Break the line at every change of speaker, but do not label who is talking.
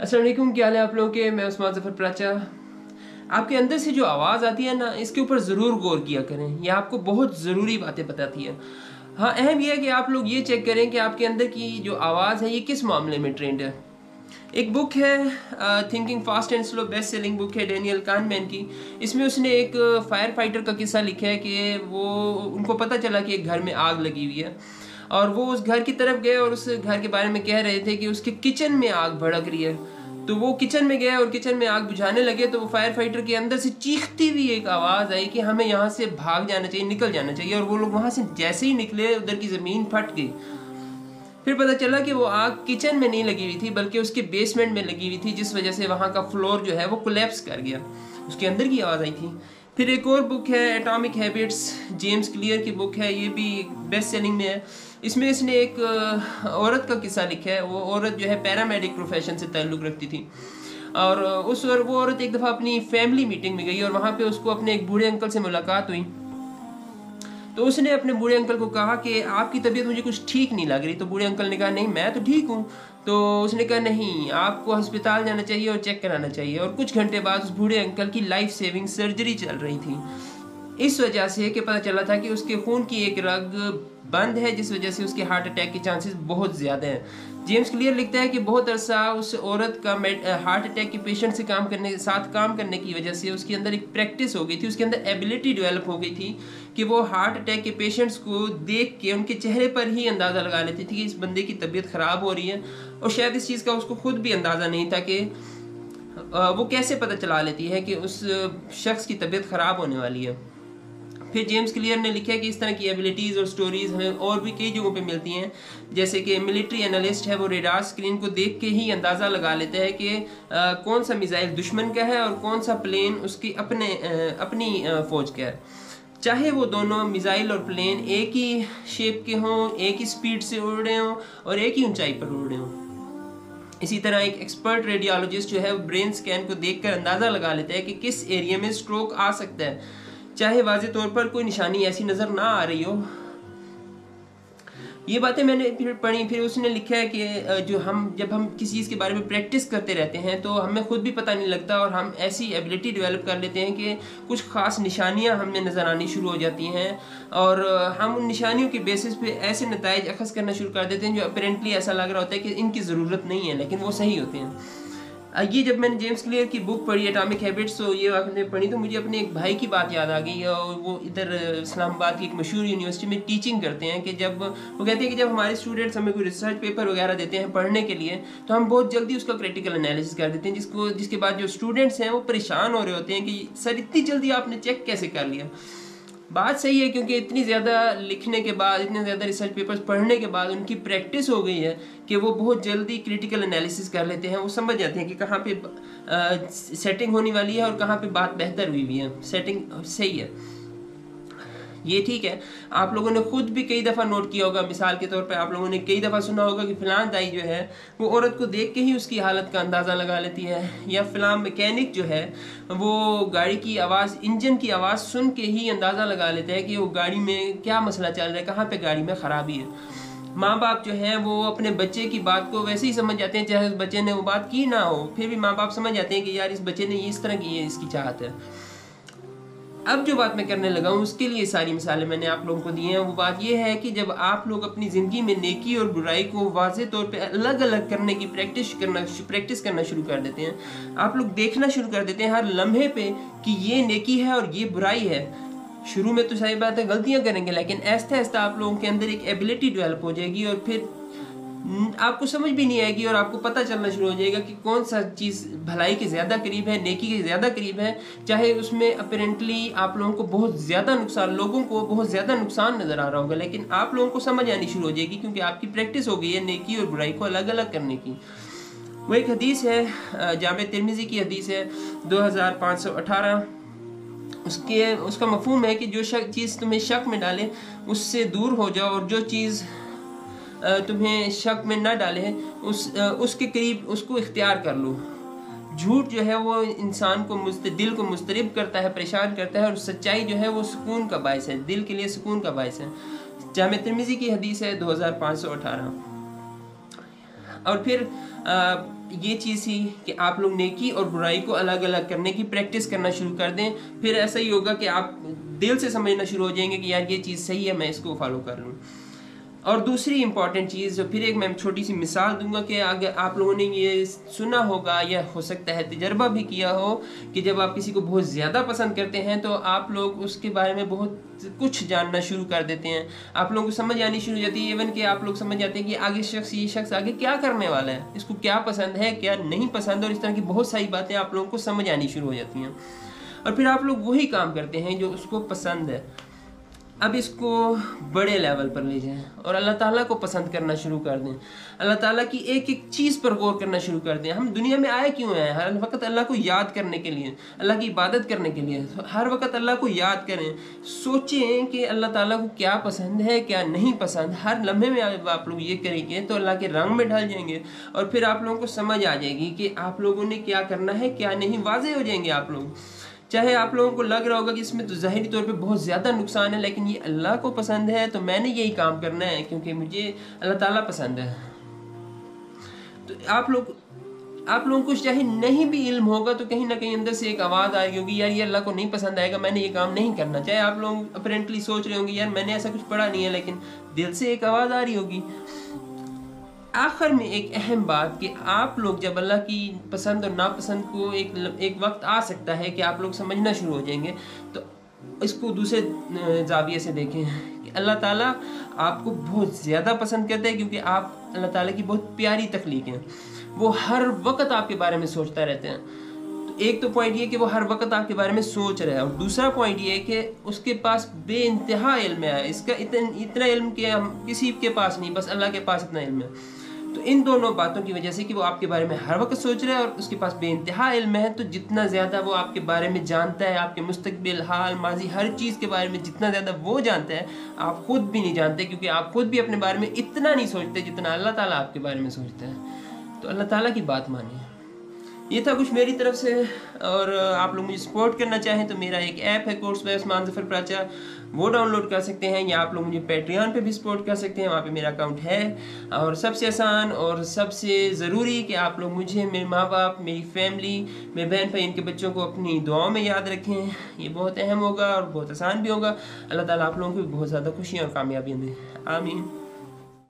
अस्सलाम वालेकुम, क्या हाल है आप लोगों के। मैं उस्मान ज़फ़र प्राचा। आपके अंदर से जो आवाज़ आती है ना, इसके ऊपर ज़रूर गौर किया करें, यह आपको बहुत ज़रूरी बातें बताती है। हाँ, अहम यह है कि आप लोग ये चेक करें कि आपके अंदर की जो आवाज़ है ये किस मामले में ट्रेंड है। एक बुक है thinking fast and slow, best selling book है डेनियल कानमैन की। इसमें उसने एक फायर फाइटर का किस्सा लिखा है कि वो उनको पता चला कि एक घर में आग लगी हुई है और वो उस घर की तरफ गए और उस घर के बारे में कह रहे थे कि उसके किचन में आग भड़क रही है। तो वो किचन में गए और किचन में आग बुझाने लगे तो वो फायर फाइटर के अंदर से चीखती हुई एक आवाज़ आई कि हमें यहाँ से भाग जाना चाहिए, निकल जाना चाहिए। और वो लोग वहाँ से जैसे ही निकले उधर की ज़मीन फट गई। फिर पता चला कि वो आग किचन में नहीं लगी हुई थी बल्कि उसके बेसमेंट में लगी हुई थी, जिस वजह से वहाँ का फ्लोर जो है वो कोलैप्स कर गया। उसके अंदर की आवाज़ आई थी। फिर एक और बुक है एटॉमिक हैबिट्स, जेम्स क्लियर की बुक है, ये भी बेस्ट सेलिंग में है। इसमें इसने एक औरत का किस्सा लिखा है। वो औरत जो है पैरामेडिक प्रोफेशन से ताल्लुक़ रखती थी और वो औरत एक दफ़ा अपनी फैमिली मीटिंग में गई और वहाँ पे उसको अपने एक बूढ़े अंकल से मुलाकात हुई। तो उसने अपने बूढ़े अंकल को कहा कि आपकी तबीयत मुझे कुछ ठीक नहीं लग रही। तो बूढ़े अंकल ने कहा नहीं, मैं तो ठीक हूँ। तो उसने कहा नहीं, आपको अस्पताल जाना चाहिए और चेक कराना चाहिए। और कुछ घंटे बाद उस बूढ़े अंकल की लाइफ सेविंग सर्जरी चल रही थी, इस वजह से कि पता चला था कि उसके खून की एक रग बंद है, जिस वजह से उसके हार्ट अटैक के चांसेस बहुत ज़्यादा हैं। जेम्स क्लियर लिखता है कि बहुत अरसा उस औरत का हार्ट अटैक के पेशेंट से काम करने की वजह से उसके अंदर एक प्रैक्टिस हो गई थी, उसके अंदर एबिलिटी डेवलप हो गई थी कि वो हार्ट अटैक के पेशेंट्स को देख के उनके चेहरे पर ही अंदाज़ा लगा लेती थी कि इस बंदे की तबीयत ख़राब हो रही है। और शायद इस चीज़ का उसको खुद भी अंदाज़ा नहीं था कि वो कैसे पता चला लेती है कि उस शख्स की तबीयत ख़राब होने वाली है। फिर जेम्स क्लियर ने लिखा है कि इस तरह की एबिलिटीज़ और स्टोरीज़ हमें और भी कई जगहों पे मिलती हैं। जैसे कि मिलिट्री एनालिस्ट है, वो रेडार स्क्रीन को देख के ही अंदाज़ा लगा लेता है कि कौन सा मिसाइल दुश्मन का है और कौन सा प्लेन उसकी अपनी फ़ौज का है। चाहे वो दोनों मिसाइल और प्लेन एक ही शेप के हों, एक ही स्पीड से उड़ रहे हों और एक ही ऊंचाई पर उड़ रहे हों। इसी तरह एक एक्सपर्ट रेडियोलॉजिस्ट जो है ब्रेन स्कैन को देखकर अंदाज़ा लगा लेता है कि किस एरिया में स्ट्रोक आ सकता है, चाहे वाज़े तौर पर कोई निशानी ऐसी नज़र ना आ रही हो। ये बातें मैंने फिर पढ़ी। फिर उसने लिखा है कि जब हम किसी चीज़ के बारे में प्रैक्टिस करते रहते हैं तो हमें खुद भी पता नहीं लगता और हम ऐसी एबिलिटी डेवलप कर लेते हैं कि कुछ ख़ास निशानियां हमें नज़र आनी शुरू हो जाती हैं और हम उन निशानियों के बेसिस पे ऐसे नताइज अखज़ करना शुरू कर देते हैं जो अपरेंटली ऐसा लग रहा होता है कि इनकी ज़रूरत नहीं है, लेकिन वो सही होते हैं। ये जब मैंने जेम्स क्लियर की बुक पढ़ी एटॉमिक हैबिट्स, तो ये आपने पढ़ी तो मुझे अपने एक भाई की बात याद आ गई। और वो इधर इस्लामाबाद की एक मशहूर यूनिवर्सिटी में टीचिंग करते हैं कि जब वो कहते हैं कि जब हमारे स्टूडेंट्स हमें कोई रिसर्च पेपर वगैरह देते हैं पढ़ने के लिए तो हम बहुत जल्दी उसका क्रिटिकल एनालिसिस कर देते हैं, जिसके बाद जो स्टूडेंट्स हैं वो परेशान हो रहे होते हैं कि सर इतनी जल्दी आपने चेक कैसे कर लिया। बात सही है, क्योंकि इतनी ज़्यादा लिखने के बाद, इतने ज़्यादा रिसर्च पेपर्स पढ़ने के बाद उनकी प्रैक्टिस हो गई है कि वो बहुत जल्दी क्रिटिकल एनालिसिस कर लेते हैं। वो समझ जाते हैं कि कहाँ पे सेटिंग होने वाली है और कहाँ पे बात बेहतर हुई हुई है, सेटिंग सही है। ये ठीक है। आप लोगों ने खुद भी कई दफ़ा नोट किया होगा, मिसाल के तौर पे आप लोगों ने कई दफ़ा सुना होगा कि फ़लाँ दाई जो है वो औरत को देख के ही उसकी हालत का अंदाज़ा लगा लेती है, या फ़लाँ मैकेनिक जो है वो गाड़ी की आवाज़, इंजन की आवाज़ सुन के ही अंदाज़ा लगा लेता है कि वो गाड़ी में क्या मसला चल रहा है, कहाँ पर गाड़ी में ख़राबी है। माँ बाप जो हैं वो अपने बच्चे की बात को वैसे ही समझ जाते हैं, चाहे उस बच्चे ने वो बात की ना हो, फिर भी माँ बाप समझ जाते हैं कि यार इस बच्चे ने इस तरह की इसकी चाहत है। अब जो बात मैं करने लगा हूँ उसके लिए सारी मिसालें मैंने आप लोगों को दी हैं। वो बात ये है कि जब आप लोग अपनी ज़िंदगी में नेकी और बुराई को वाज़े तौर पे अलग अलग करने की प्रैक्टिस करना शुरू कर देते हैं, आप लोग देखना शुरू कर देते हैं हर लम्हे पे कि ये नेकी है और ये बुराई है। शुरू में तो सही बात है गलतियाँ करेंगे, लेकिन आहिस्ता आहिस्ता आप लोगों के अंदर एक एबिलिटी डेवलप हो जाएगी और फिर आपको समझ भी नहीं आएगी और आपको पता चलना शुरू हो जाएगा कि कौन सा चीज़ भलाई के ज़्यादा करीब है, नेकी के ज़्यादा करीब है। चाहे उसमें अपरेंटली आप लोगों को बहुत ज़्यादा नुकसान, लोगों को बहुत ज़्यादा नुकसान नज़र आ रहा होगा, लेकिन आप लोगों को समझ आनी शुरू हो जाएगी क्योंकि आपकी प्रैक्टिस हो गई है नेकी और बुराई को अलग अलग करने की। वो एक हदीस है, जामे तिर्मिज़ी की हदीस है 2518। उसका मफहूम है कि जो चीज़ तुम्हें शक में डाले उससे दूर हो जाओ और जो चीज़ तुम्हें शक में न डाले उसके करीब उसको इख्तियार कर लो। झूठ जो है वो इंसान को दिल को मुस्तरिब करता है, परेशान करता है, और सच्चाई जो है वो सुकून का बायस है, दिल के लिए सुकून का बायस है। जामे तिर्मिज़ी की हदीस है 2518। और फिर ये चीज़ थी कि आप लोग नेकी और बुराई को अलग अलग करने की प्रैक्टिस करना शुरू कर दें। फिर ऐसा ही होगा कि आप दिल से समझना शुरू हो जाएंगे कि यार ये चीज़ सही है, मैं इसको फॉलो कर लूँ। और दूसरी इंपॉर्टेंट चीज़, जो फिर एक मैं छोटी सी मिसाल दूंगा कि अगर आप लोगों ने ये सुना होगा या हो सकता है तजर्बा भी किया हो कि जब आप किसी को बहुत ज़्यादा पसंद करते हैं तो आप लोग उसके बारे में बहुत कुछ जानना शुरू कर देते हैं। आप लोगों को समझ आनी शुरू हो जाती है, इवन कि आप लोग समझ जाते हैं कि ये शख्स आगे क्या करने वाला है, इसको क्या पसंद है क्या नहीं पसंद, और इस तरह की बहुत सारी बातें आप लोगों को समझ आनी शुरू हो जाती हैं। और फिर आप लोग वही काम करते हैं जो उसको पसंद है। अब इसको बड़े लेवल पर ले जाएं और अल्लाह ताला को पसंद करना शुरू कर दें। अल्लाह ताला की एक एक चीज़ पर गौर करना शुरू कर दें। हम दुनिया में आए क्यों हैं? हर वक्त अल्लाह को याद करने के लिए, अल्लाह की इबादत करने के लिए। हर वक्त अल्लाह को याद करें, सोचें कि अल्लाह ताला को क्या पसंद है क्या नहीं पसंद। हर लम्हे में आप लोग ये करेंगे तो अल्लाह के रंग में ढल जाएंगे और फिर आप लोगों को समझ आ जाएगी कि आप लोगों ने क्या करना है क्या नहीं, वाज़ेह हो जाएंगे आप लोग। चाहे आप लोगों को लग रहा होगा कि इसमें तो ज़ाहिरी तौर पे बहुत ज़्यादा नुकसान है, लेकिन ये अल्लाह को पसंद है तो मैंने यही काम करना है क्योंकि मुझे अल्लाह ताला पसंद है। तो आप लोगों को चाहे नहीं भी इल्म होगा तो कहीं ना कहीं अंदर से एक आवाज़ आएगी होगी, यार ये अल्लाह को नहीं पसंद आएगा, मैंने ये काम नहीं करना। चाहे आप लोग अपरेंटली सोच रहे होंगे यार मैंने ऐसा कुछ पढ़ा नहीं है, लेकिन दिल से एक आवाज़ आ रही होगी। आखिर में एक अहम बात कि आप लोग जब अल्लाह की पसंद और नापसंद को एक वक्त आ सकता है कि आप लोग समझना शुरू हो जाएंगे, तो इसको दूसरे जाविये से देखें कि अल्लाह ताला आपको बहुत ज़्यादा पसंद करता है क्योंकि आप अल्लाह ताला की बहुत प्यारी तख्लीक हैं। वो हर वक्त आपके बारे में सोचता रहते हैं। तो एक तो पॉइंट ये कि वो हर वक्त आपके बारे में सोच रहा है, और दूसरा पॉइंट ये कि उसके पास बेइंतहा इल्म है। इसका इतना इल्म कि हम किसी के पास नहीं, बस अल्लाह के पास इतना इल्म है। तो इन दोनों बातों की वजह से कि वो आपके बारे में हर वक्त सोच रहा है और उसके पास बेइंतहा इल्म है, तो जितना ज़्यादा वो आपके बारे में जानता है, आपके मुस्तकबिल, हाल, माजी, हर चीज़ के बारे में जितना ज़्यादा वो जानता है, आप खुद भी नहीं जानते, क्योंकि आप खुद भी अपने बारे में इतना नहीं सोचते जितना अल्लाह ताला आपके बारे में सोचता है। तो अल्लाह ताला की बात मानिए। ये था कुछ मेरी तरफ से। और आप लोग मुझे सपोर्ट करना चाहें तो मेरा एक ऐप है कोर्स बाय उस्मान ज़फ़र प्राचा, वो डाउनलोड कर सकते हैं, या आप लोग मुझे पैट्रियन पे भी सपोर्ट कर सकते हैं, वहाँ पे मेरा अकाउंट है। और सबसे आसान और सबसे ज़रूरी कि आप लोग मुझे, मेरे माँ बाप, मेरी फैमिली, मेरे बहन भाई, इनके बच्चों को अपनी दुआओं में याद रखें। ये बहुत अहम होगा और बहुत आसान भी होगा। अल्लाह ताला आप लोगों को बहुत ज़्यादा खुशियाँ और कामयाबियाँ दें। आमीन।